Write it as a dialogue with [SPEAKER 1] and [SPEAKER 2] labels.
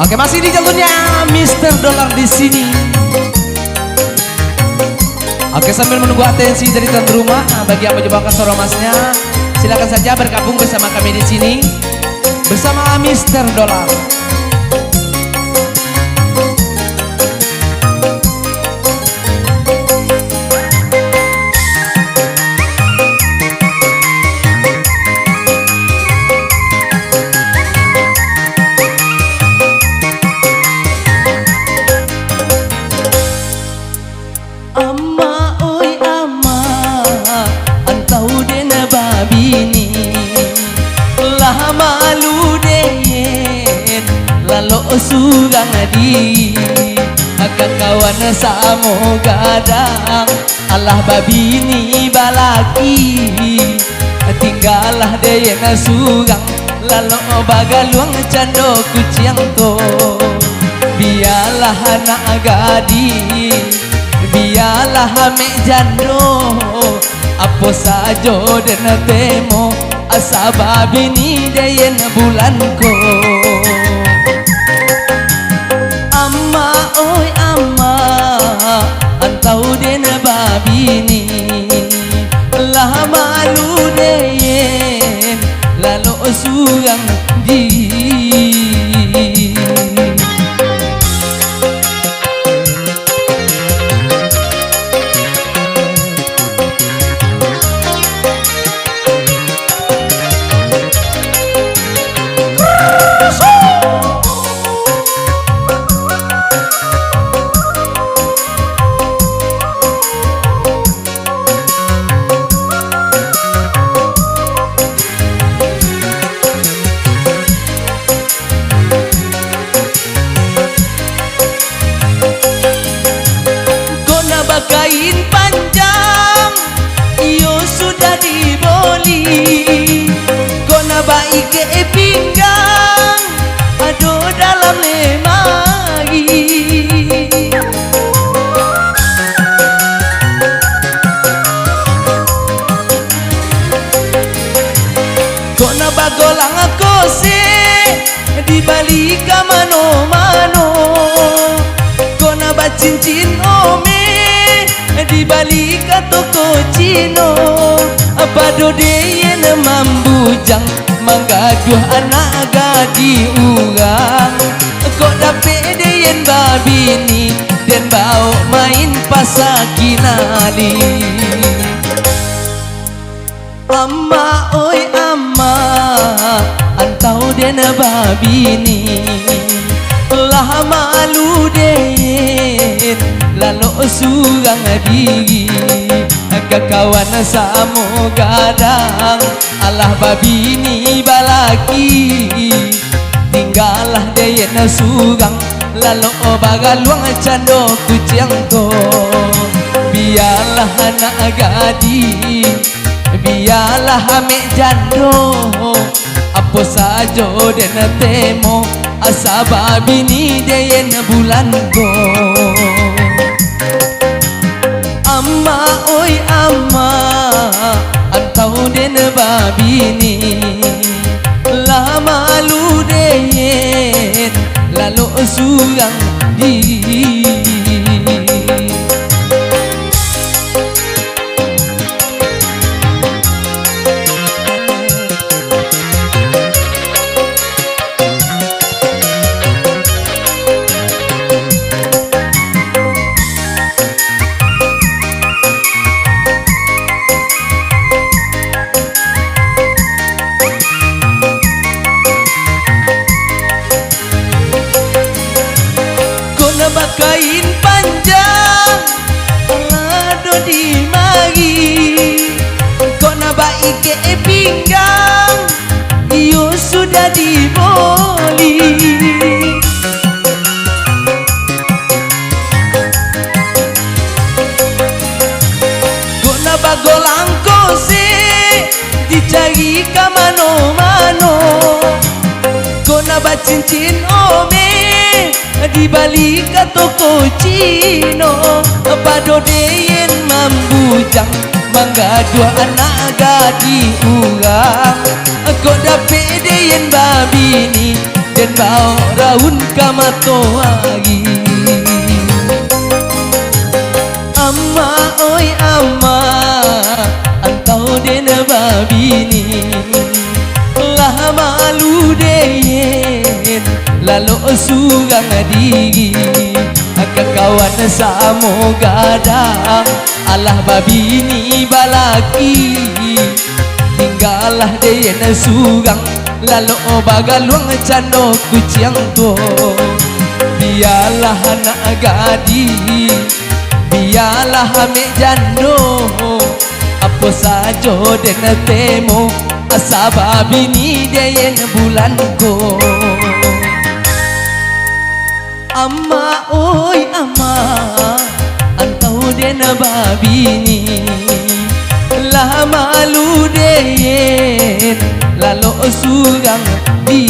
[SPEAKER 1] Oke, masih di jalurnya Mr. Dollar di sini. Oke, sambil menunggu atensi dari tuan rumah, bagi yang mencoba kasar romasnya, silakan saja bergabung bersama kami di sini bersama Mr. Dollar.
[SPEAKER 2] Sugang di agak kawan samo gadang Allah babini balaki tinggalah deyena sugang lalu bagaluang cando kuciang to biarlah anak gadi biarlah mek jando apa sajo den temo asa babini deyena bulan ko. Amma oi amma antau den babini lah malu den lalu sugang di kain panjang iyo sudah diboli kona baik ke pinggang aduh dalam lemari kona bagolang kose dibalik ke mano-mano kona bacincin ome di balik toko Cino apa dodeyen mambujang manggaduh anak gadi urang kok dapet deyen babini dan bau main pasakinali amma oi amma antau den babini lah malu deyen lalu sugang diri agak kawan samo gadang Allah babini balaki tinggalah deyena sugang lalu bagaluang cando kuciang to biarlah anak gadi biarlah mek jando apa sajo den temo asa babini deyena bulan go. Amma oi amma antau den babini lah malu deyen lalu sugang di kain panjang lado di mari kona baik ke pinggang iyo sudah diboli kona bagolang kose dicari ke mano-mano kona bacincin ome di balik toko Cino pado deyen mambujang manggaduh anak gadi urang kok dapet deyen babini Den bau raun kamatoagi. Amma oi amma antau den babini lah malu deyen lalu sugang digi kawan samo gadang alah babini balaki tinggalah deyen sugang lalu bagaluang cando kuciang to biarlah anak gadi biarlah ame jando apa saja den temo asa babini deyen bulan ko. Amma oi amma antau den babini lah malu deyen lalu sugang di